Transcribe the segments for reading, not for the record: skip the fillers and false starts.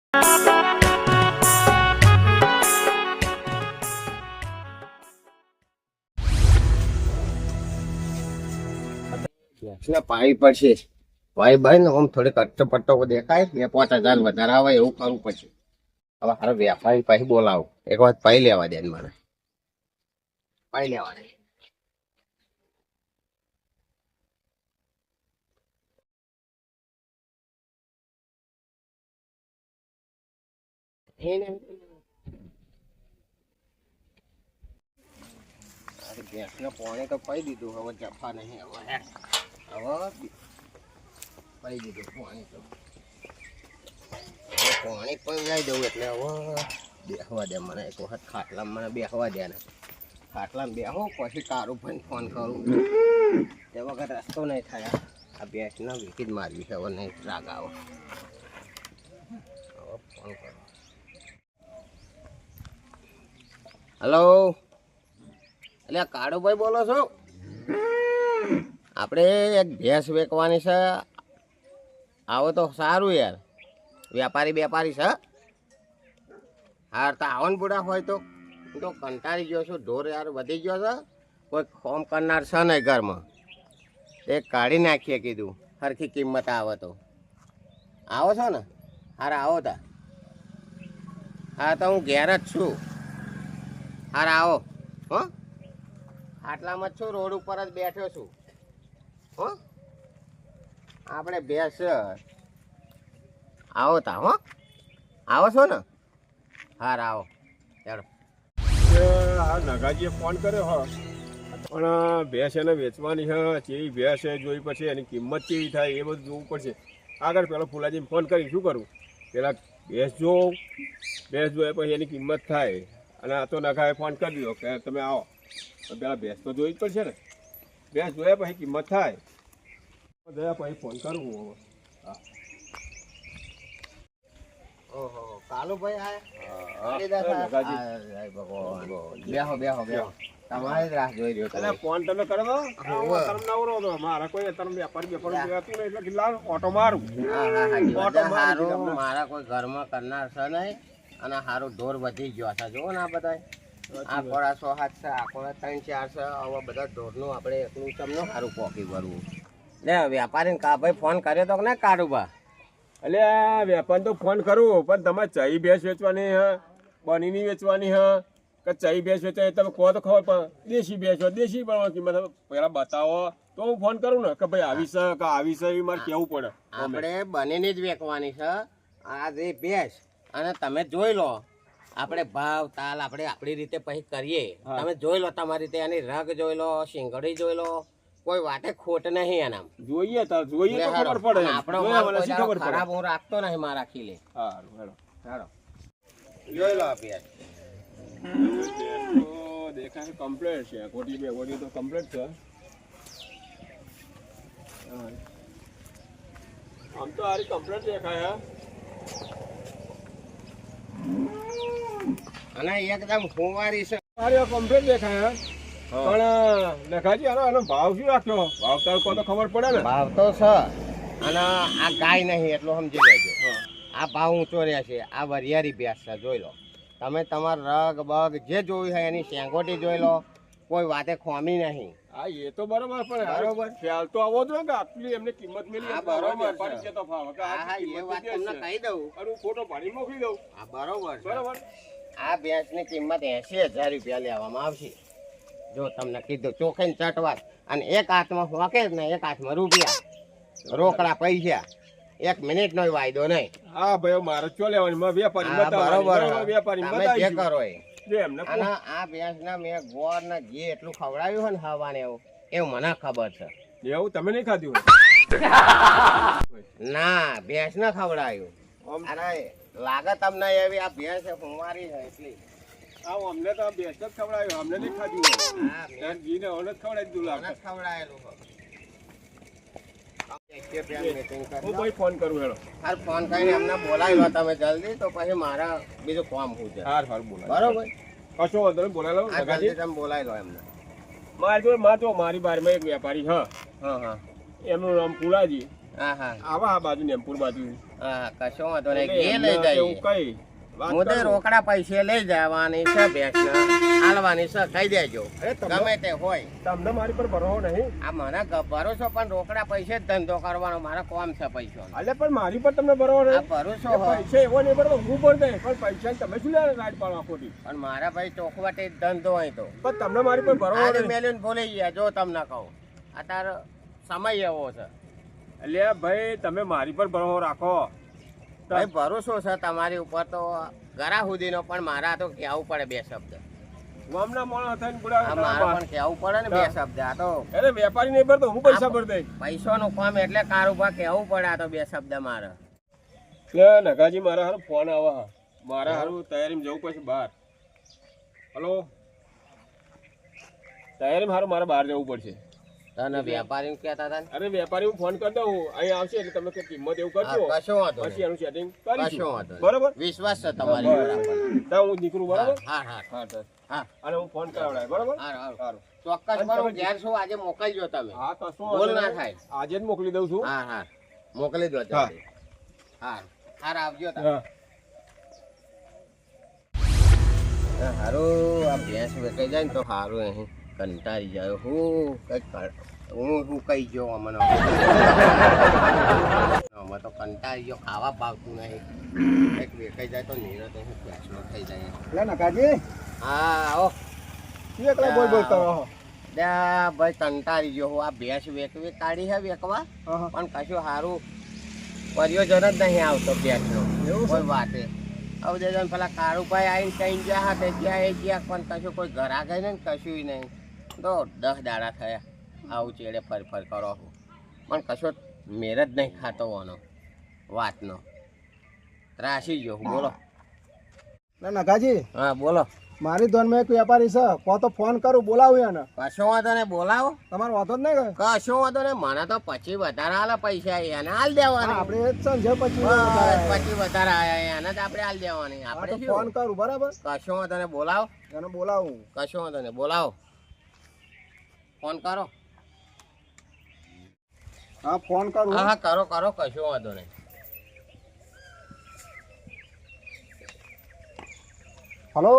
પાણી પડશે ભાઈ ભાઈ ને આમ થોડીક અટતો પટ્ટો દેખાય 2-5 હજાર વધારે આવે એવું કરવું પછી. હવે હારો વેપારી પછી બોલાવો એક વાત પાઈ લેવા દે મને પાઈ લેવા દે. ગેસને પાણી તો પાઈ દીધું હવે જફા નહીં હવે પાઈ દીધું પાણી તો પાણી પણ જાય દઉં એટલે હવે બેસવા દે મને એક વખત ખાટલામાં મને બેસવા દે ને ખાટલામાં બેહો પછી તારું ભાઈ ફોન કરું તે વખત રસ્તો નહીં થાય. આ બેસને વીકી જ મારવી છે હવે નહીં રાગ આવો હવે ફોન કરો. હલો એટલે કાળુભાઈ બોલો છો? આપણે એક ભેંસ વેચવાની છે, આવો તો સારું યાર. વેપારી છે હાર તો આવો ને બુડા હોય તો હું તો કંટાળી ગયો છું. ઢોર યાર વધી ગયો છે, કોઈ ફોર્મ કરનાર છે નહીં ઘરમાં. એ કાઢી નાખીએ કીધું સરખી કિંમત આવે તો. આવો છો ને? હાર આવો તા. હા તો હું ઘેર જ છું. હાર આવો હો. આટલામાં જ છું, રોડ ઉપર જ બેઠો છું હો. આપણે ભેંસ આવો તા હો. આવો છો ને? હાર આવો ચાલો. હા નગાજીએ ફોન કર્યો હો, પણ ભેંસ એને વેચવાની છે. કેવી ભેંસ છે જોઈ પછી એની કિંમત કેવી થાય એ બધું જોવું પડશે. આગળ પેલો ફુલાજીને ફોન કરી શું કરું, પેલા ભેંસ જોઉં, ભેંસ જોઈએ પછી એની કિંમત થાય. અને આ તો નગાએ ફોન કરી દીધો કે તમે આવો, પેલા ભેંસ તો જોઈ જ પડશે ને. ભેંસ જોયા પછી કિંમત થાય ગયા પછી ફોન કરું હું હવે. હા ઓહો કાલુભાઈ આયા. બેહો તમારી જ રાહ જોઈ રહ્યો. એટલે ફોન તમે કરો તો નવરો હતો મારા કોઈ વેપારી હતું ને એટલે કેટલા ઓટો મારું. મારા કોઈ ઘરમાં કરનાર છે નહીં અને સારું ઢોર વધી ગયો છે. જુઓ ને આ બધા આ કોળા 100-7 છે, આ કોળા 3-4 છે. હવે બધા ઢોરનું આપણે એકલું તમને સારું પોકી ભરવું. લે વેપારીને કા ભાઈ ફોન કર્યો તો ને કાળુબા? એટલે આ વેપાર તો ફોન કરું પણ તમારે ચઈ ભેંસ વેચવાની હે, બનીની વેચવાની હે કે ચઈ ભેંસ વેચવાની તમે કહો તો ખબર પણ દેશી ભેંસ હોય દેશી પણ કિંમત પહેલાં બતાવો તો હું ફોન કરું ને કે ભાઈ આવી છે કે આવી છે એ મારે કહેવું પડે. આપણે બનીની જ વેચવાની છે આ જે ભેંસ. અને તમે જોઈ લો આપણે ભાવ તાલ આપણે આપણી રીતે પછી કરીએ. તમે જોઈ લો તમારી રીતે એની રગ જોઈ લો, શીંગડી જોઈ લો, કોઈ વાતે ખોટ નહીં એના. જોઈએ તો ખબર પડે. આપણો ખરાબ હું રાખતો નહીં મારા ખીલે. સારું હેડો ચાલો જોઈ લો ભેંસ. દેખાય કમ્પ્લીટ છે. ગોટી બે ગોટી તો કમ્પ્લીટ છે. આમ તો આરી કમ્પ્લીટ દેખાય. અને એકદમ ફુવારી છે. આરી કમ્પ્લીટ દેખાય. પણ નખાજી આનો ભાવ શું રાખ્યો? ભાવ તાર કો તો ખબર પડે ને. ભાવ તો છે અને આ ગાય નહીં એટલું સમજી લેજો. આ ભાવ ઊંચો રહે છે. આ વરિયાળી ભેંસ છે જોઈ લો તમે. તમારા રગ બગ જે જોયું હોય એની શેંગોટી જોઈ લો, કોઈ વાતે ખોમી નહીં. હા એ તો બરોબર પણ બરોબર ખ્યાલ તો આવો જોઈએ કે આટલી એમને કિંમત મળી. આ બરોબર છે તો ભાવ હા એ વાત તમને કહી દઉં અને હું ફોટો પાડી મોકલી દઉં. આ બરોબર બરોબર. આ ભેંસની કિંમત 80,000 રૂપિયા લેવામાં આવશે. જો તમને કીધું ચોખ્ખી ચટવાત. અને એક હાથમાં હોકે જ ને એક હાથમાં રૂપિયા રોકડા પૈસા. 1 મિનિટનો વાયદો નહીં. હા ભાઈ મારે ચો લેવાની વેપારી બરોબર વેપારી જે કરો એમને. અને આ ભેંસના મેં ગોળ ને ઘી એટલું ખવડાવ્યું હોય ને હવાને એવું મને ખબર છે. એવું તમે નહીં ખાધું? ના ભેંસ ને ખવડાવ્યું. અને લાગે તમને એવી આ ભેંસ ફુંવારી છે એટલી. અમને તો ભેંસ જ ખવડાવ્યું, અમને નહીં ખાધું. ઘી ને ઓને જ ખવડાવી દીધું. લાગે ખવડાયેલું હું ભાઈ ફોન કરું હેડો. હાર ફોન કરીને એમને બોલાવી લો તમે જલ્દી, તો પછી મારા બીજું કામ શું છે. હાર બોલાય બરોબર કશો વાંધો નહીં. બોલાવી લો જલ્દી તમે બોલાવી લો એમને. મારી બારમાં એક વેપારી હા એમનું નામ ફુલાજી. હા હા આવા આ બાજુ નેમપુર બાજુ હા કશો વાંધો નહીં એટલે ઘેર એમને લઈ કેવું જાય કઈ વાત મુદે કરું. રોકડા પૈસે લઈ જવાની છે ભેંસને હાલવાની છે કહી દેજો અરે ગમે તે હોય તમને મારી પર ભરોસો નહીં આ મને ભરોસો પણ રોકડા પૈસે જ ધંધો કરવાનો મારો કોમ છે પૈસો એટલે પણ મારી પર તમને ભરોસો આ નહીં ભરોસો એ હોય પૈસા એવો નહીં પડતો હું પણ નહીં પણ પૈસા તમે શું લેવા રાઈડ પાડવા ખોટી પણ મારા ભાઈ ચોખવટે જ ધંધો હોય તો પણ તમને મારી પર ભરોસો આજે નહીં મેલીને ભૂલી ગયા જો તમને કહું અત્યારે સમય એવો છે એટલે ભાઈ તમે મારી પર ભરોસો રાખો ભાઈ ભરોસો છે તમારી ઉપર તો ગરા સુધીનો પણ મારા તો કહેવું પડે બે શબ્દ ગામના માણસ થઈને આ ગુડા મારા પણ કહેવું પડે ને બે શબ્દ આ તો અરે વેપારી નહીં ભરતો હું પૈસા ભર દઈ પૈસાનું કામ એટલે કારોબાર કહેવું પડે આ તો બે શબ્દ મારે એટલે નગાજી મારા હારું ફોન આવે છે. મારા હારું તૈયારીમાં જવું પડશે બહાર હલો તૈયારીમાં હારું મારે બહાર જવું પડશે તને વેપારી કહેતા હતા ને અરે વેપારી હું ફોન કરી દઉં અહીં આવશે એટલે તમે કંઈક કિંમત એવું કરજો હા, કશો વાંધો પછી નહીં. એનું સેટિંગ કશો કરીશું વાંધો નહીં. બરોબર વિશ્વાસ છે તમારી ઉપર આપણને. ત્યાં હું નીકળું બરાબર હા હા હા સર હા અને હું ફોન કરાવડાય બરોબર હા હા સારું ચોક્કસ પણ હું ઘેર છું આજે મોકલજો તમે હા કશો બોલ વાંધો ના નહીં. થાય. આજે જ મોકલી દઉં છું હા હા મોકલી દો જલ્દી. હા હાર આવજો તમે હા હારું આ ભેંસ વેચાઈ જાય ને તો સારું અહીં કંટાળી જાય હું હું કઈ ગયો મને અમે તો કંટાળી ગયો ખાવા ભાવતું નહીં કંઈક વેચાઈ જાય તો નીરો તો હું ભેંસનો થઈ જાય લે નકાજી હા આવો શું એકલા બોલ બોલ કરો છો? ત્યાં ભાઈ કંટાળી ગયો હું આ ભેંસ વેચવી કાઢી છે વેચવા હા, હા. પણ કશું સારું પ્રયોજન જ નહીં આવતો ભેંસનો એવું છે? કોઈ વાતે હવે દેજો ને પેલા કાળુભાઈ આવીને કઈ ગયા હતા ત્યાં એ ગયા પણ કશું કોઈ ઘર આ ગઈ ને કશું નહીં તો 10 દાડા થયા આવું ચેડે ફર ફર કરો છો. પણ કશો મેર જ નહીં ખાતો હોનો વાતનો ત્રાસી ગયો હું. બોલો લે નકાજી હા બોલો મારી ધોનમાં એક વેપારી છે કો તો ફોન કરું બોલાવું એને કશો વાંધો ને બોલાવો તમારો વાંધો જ નહીં કે કશો વાંધો ને મને તો પછી વધારે હાલે પૈસા એને હાલ દેવાના આપણે જ સંજય પછી બસ પછી વધારે આયા એને જ આપણે હાલ દેવાની હા, આપણે તો ફોન શું કરું બરાબર કશો વાંધો ને બોલાવો એને બોલાવું કશો વાંધો ને બોલાવો ફોન કરો હા ફોન કરું હા હા કરો કરો કશો વાંધો નહીં હલો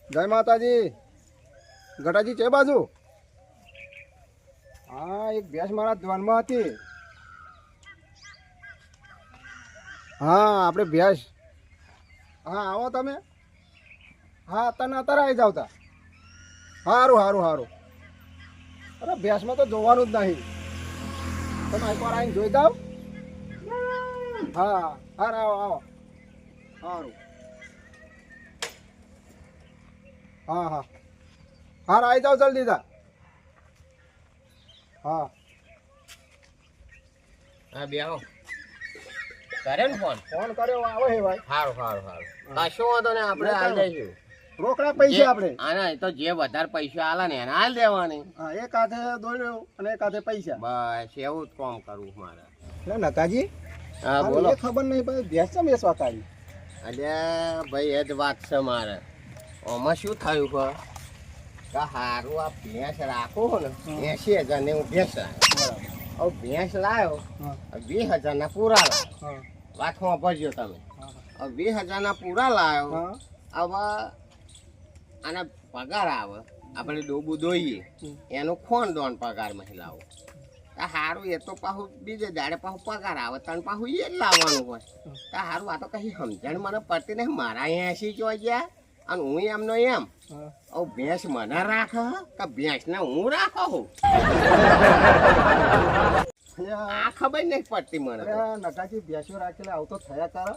જય માતાજી ગટાજી છે બાજુ હા એક ભેંસ મારા ધ્યાનમાં હતી હા આપણે ભેંસ હા આવો તમે હા અત્યારે આવી જાવ તા સારું સારું સારું અરે ભેંસમાં તો જોવાનું જ નહીં તમે એકવાર આવીને જોઈ જાવ હા હા આવો આવો સારું હા હા હા આવી જાઓ જલ્દી તા હા હા બેહો કરે ને ફોન ફોન કર્યો આવે હે ભાઈ સારું સારું સારું કશો વાંધો ને આપણે હાલ દઈશું રોકડા પૈસા આપણે આના તો જે વધારે પૈસા આલે ને એને હાલ દેવાની હા એક હાથે દોડ્યો અને એક હાથે પૈસા બસ એવું જ કામ કરવું મારે એટલે નકાજી હા આને બોલો એ ખબર નહીં ભાઈ ભેંસ ચમ વેચવા કાઢી અલ્યા ભાઈ એ જ વાત છે મારે આમાં શું થયું કે સારું આ ભેંસ રાખો ને 80,000 ને હું ભેંસ લાવ્યો હવે ભેંસ લાવ્યો હા 20,000 ના પૂરા લાવ્યો હા વાતમાં ભરજો તમે હા હવે 20,000 ના પૂરા લાવ્યો હા હવે આના પગાર આવે આપણે ડોબું દોઈએ એનું ખોન દોન પગારમાં લાવો આ સારું એ તો પાછું બીજે દાડે પાછું પગાર આવે તને પાછું એ જ લાવવાનું હોય તો સારું આ તો કઈ સમજણ મને પડતી નહીં મારા અહીંયા 80 જોઈ ગયા અને હું એમનો એમ હા હવે ભેંસ મને રાખે કે ભેંસને હું રાખો હું આ ખબર નહીં પડતી મને તો. અરે નકાજી ભેંસો રાખેલા આવું તો થયા કરે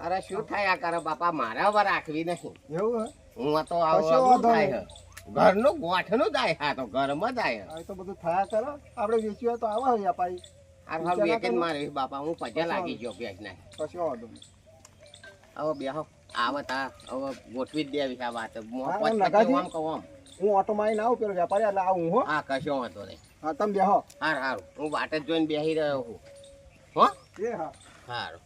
અરે શું થાય આ કરે બાપા મારા હવે રાખવી નહીં એવું હે હું તો કશો આવું વાંધો થાય નહીં. છે ઘરનું ગોઠનું જાય હા તો ઘરમાં જાય આ તો બધું થયા કરે આપણે વેચ્યું હોય તો આવા હે વ્યાપારી આ હાલ વેક જ મારે બાપા હું પજા લાગી ગયો ભેંસ ને કશો વાંધો નહીં હવે બેહો આવે તા હવે ગોઠવી જ દેવી છે આ વાત હા, પછી નગાજી. આમ કહું આમ હું ઓટોમાં આવીને આવું પેલો વેપારી એટલે આવું હો હા કશો વાંધો નહીં હા તમે બેહો હાર હારું હું વાટ જ જોઈને બેસી રહ્યો છું હો એ હા હારું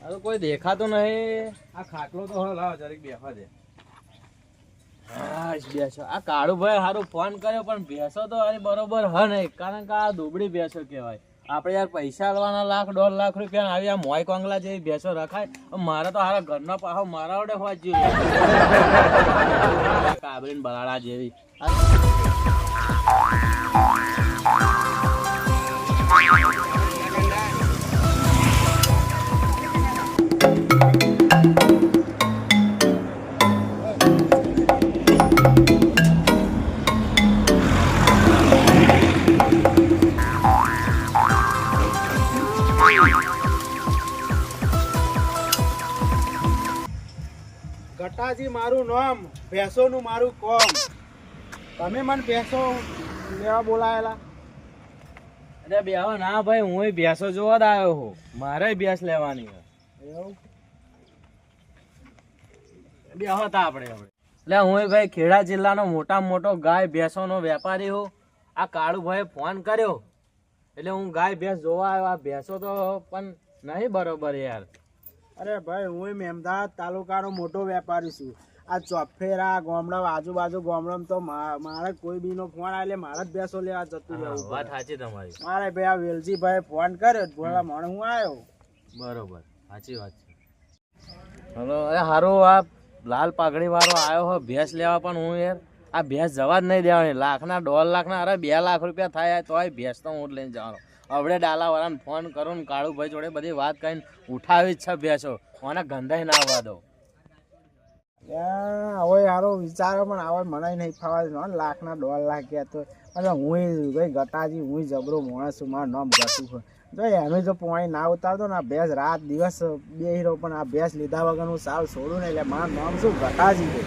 આ તો કોઈ દેખાતું નહીં. આ ખાટલો તો હવે લાવો જરીક બેસવા દે. હા બેસો. આ કાળુભાઈ હારું ફોન કર્યો પણ ભેંસો તો હારી બરોબર હ નહીં, કારણ કે આ દુબળી ભેંસો કહેવાય. આપણે યાર પૈસા આલવાના $1 1.5 લાખ રૂપિયા આવી આ મોય કોંગલા જેવી ભેંસો રખાય. મારે તો હારા ઘરનો પાહો મારા વડે હોવા કાબરીન બરાડા જેવી. ગટાજી મારું નામ, ભેંસોનું મારું કોમ. તમે મને ભેંસો લેવા બોલાયેલા? અરે બેહો ના ભાઈ, હું ભેંસો જોવા જ આવ્યો છું. મારે ભેંસ લેવાની છે. એવું? બેહો તા આપણે એટલે હું ભાઈ ખેડા જિલ્લાનો મોટામાં મોટો ગાય ભેંસોનો વેપારી હું. આ કાળુભાઈએ ફોન કર્યો એટલે હું ગાય ભેંસ જોવા આવ્યો. આ ભેંસો તો પણ નહીં બરોબર યાર. અરે ભાઈ, હું મહેમદાવાદ તાલુકાનો મોટો વેપારી છું. આ ચોફેરા ગામડા આજુબાજુ ગામડામાં તો મારે કોઈ બીનો ફોન આવે મારે જ ભેંસો લેવા જતું રહેવું. વાત સાચી તમારી. મારે ભાઈ આ વેલજીભાઈ ફોન કર્યો ભોળા મને હું આવ્યો. બરોબર, સાચી વાત છે. હલો, અરે હારું આ લાલ પાઘડી વાળો આવ્યો હોય ભેંસ લેવા, પણ હું યાર આ ભેંસ જવા જ નહીં દેવાની. લાખના 1.5 લાખના અરે 2 લાખ રૂપિયા થાય તોય ભેંસ તો હું જ લઈને જવાનો. હવે ડાલાવાળાને ફોન કરું ને કાળુભાઈ જોડે બધી વાત કરીને ઉઠાવી જ છે ભેંસો. મને ગંધાઈ ના આવવા દો. હવે સારો વિચારો પણ હવે મને નહીં ફાવા દે. લાખના 1.5 લાખ ગયા તો એટલે હું ભાઈ ગટાજી, હું જબરો માણસ છું. મારું નામ ગટું છે. જો એનું જો પાણી ના ઉતારતો ને આ ભેંસ રાત દિવસ બેહી રહું, પણ આ ભેંસ લીધા વગરનું સાવ છોડું ને એટલે મારું નામ શું ગટાજી છે.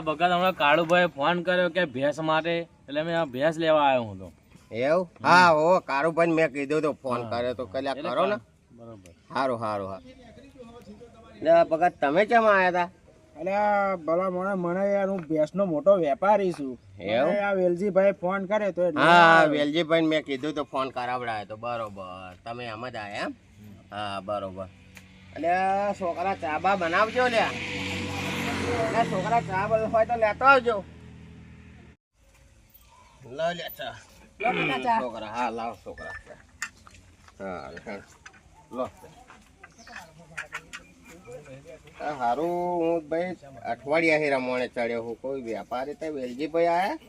ભગત હમણાં કાળુભાઈ ફોન કર્યો કે ભેંસ માટે, એટલે મેં ભેંસ લેવા આવ્યો હું તો. એવું? હા, ઓ કારુભાઈ મેં કીધું તો ફોન કર્યો તો કલ્યા કરો ને. બરોબર. સારું સારું. હા ભગત તમે કેમ આવ્યા હતા? એટલે ભલા મને યાર હું ભેંસનો મોટો વેપારી છું. એવું? આ વેલજીભાઈ ફોન કરે તો હા, વેલજીભાઈ મેં કીધું તો ફોન કરાવડાયો તો. બરોબર, તમે એમ જ આવ્યા એમ? હા બરોબર. એટલે છોકરા ચા બા બનાવજો લ્યા. એટલે છોકરા ચા બધું હોય તો લેતો આવજો. લઈ લે ચા. છોકરા હા લાવ છોકરા. હા લો. સારું, હું ભાઈ અઠવાડિયા હેરા મોણે ચડ્યો હું. કોઈ વેપારી તો વેલજીભાઈ આયા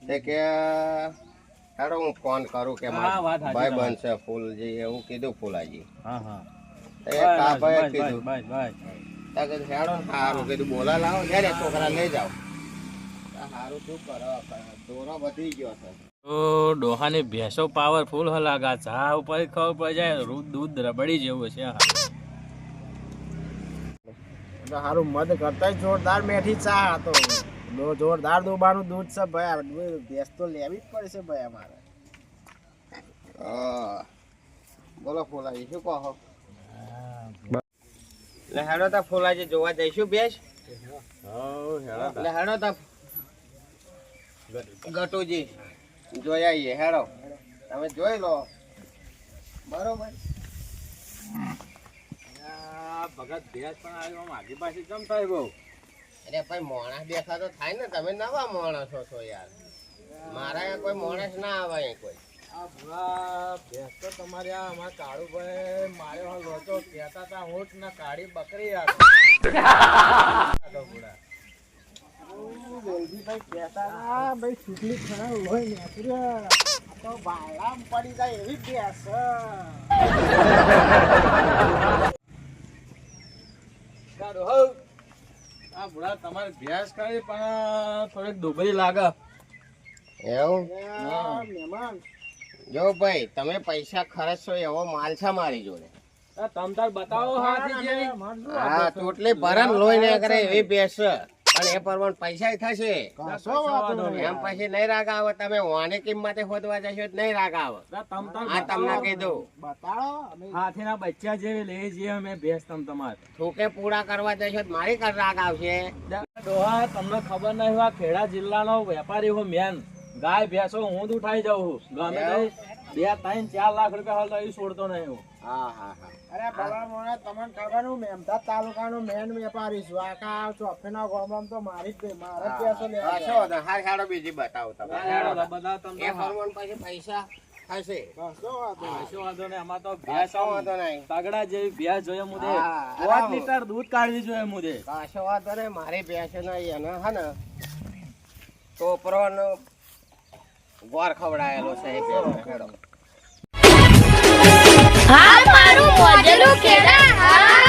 તે કે હારો હું ફોન કરું કે હા, વાત સાચી ભાઈ બનશે ફૂલજી એવું કીધું. ફૂલાજી હા હા ભાઈ કીધું બસ બસ. હેડો ને સારું કીધું બોલા લાવો લે છોકરા લઈ જાઓ. સારું શું કરો, દોરો વધી ગયો છે. તો ડોહાની ભેંસો પાવરફુલ હલાગા. ચા ઉપર ખબર પડી જાય દૂધ રબડી જેવું છે. સારું મધ કરતા જોરદાર મેઠી ચા હતો. જોરદાર દોબાનું દૂધ છે ભાઈ. ભેંસ તો લેવી જ પડશે ભાઈ અમારે. બોલો ફૂલાજી શું કહો? એટલે હેડો તા ફૂલાજી જોવા જઈશું ભેંસ. એટલે હેડો તા ગટુજી જોઈ આવીએ. હેડો તમે જોઈ લો. બરોબર. ભગત ભેંસ પણ આવ્યો મારી પાસે કેમ થાય બહુ? અરે ભાઈ માણસ બેઠા તો થાય ને. તમે નવા માણસો છો યાર. મારા અહીંયા કોઈ માણસ ના આવે અહીં કોઈ. આ ભૂરા ભેંસ તો તમારે આ અમારા કાળુભાઈ માર્યો લોચો કહેતા હતા ઊંટ ને કાળી બકરી આ ભૂરા. વેલજીભાઈ કહેતા હતા ભાઈ સુટલી ખરા લોહી નાખ્યું તો બાયલામ પડી જાય એવી ભેંસ. આ ભૂરા તમારી ભેંસ ખરી પણ થોડીક દુબળી લાગે. એવું? મહેમાન જો ભાઈ તમે પૈસા ખર્ચશો એવો માલ છે મારી જોડે. તમ તાર બતાવો હાથી જેવી. હા ચોટલી ભરણ લોહી ને કરે એવી ભેંસ. અને એ પ્રમાણે પૈસા થશે કશો વાંધો નહીં. એમ પછી નહીં રાગ આવે તમે ઓની કિંમતે ખોદવા જશો તો નહીં રાગ આવે આ તમને કીધું બતાડો અમે હાથીના બચ્ચા જેવી લઈ જઈએ અમે ભેંસ તમારે છોકે પૂરા કરવા જશો તો મારી કર રાગ આવશે ડોહા તમને ખબર નહીં હોય, ખેડા જિલ્લાનો વેપારી હું મેન ગાય ભેંસો હું જ ઉઠાઈ જાઉં છું ગમે તે 2-3-4 લાખ રૂપિયા હોય તો એ છોડતો નહીં હું. હા હા હા અરે ભલા મોણા તમને ખબર હું મેમદાદ તાલુકાનો મેન વેપારી છું. આખા ચોફેના ગામમાં તો મારી જ મારા જ પૈસો લેવા કશો વાંધો નહીં. હાર હાડો બીજી બતાવો તમે બધા તમને એ પ્રમાણે પછી પૈસા થશે કશો વાંધો નહીં. કશો વાંધો નહીં. આમાં તો ભેંસ કશો વાંધો નહીં તગડા જેવી ભેંસ જોઈએ મુદે હા, 5 લીટર દૂધ કાઢવી જોઈએ મુદે. કશો વાંધો નહીં મારી ભેંસો નહીં એને હે ને ટોપરોનો ગોર ખવડાયેલો છે એ ભેંસો. હા મારું મોજેલું ખેડા હા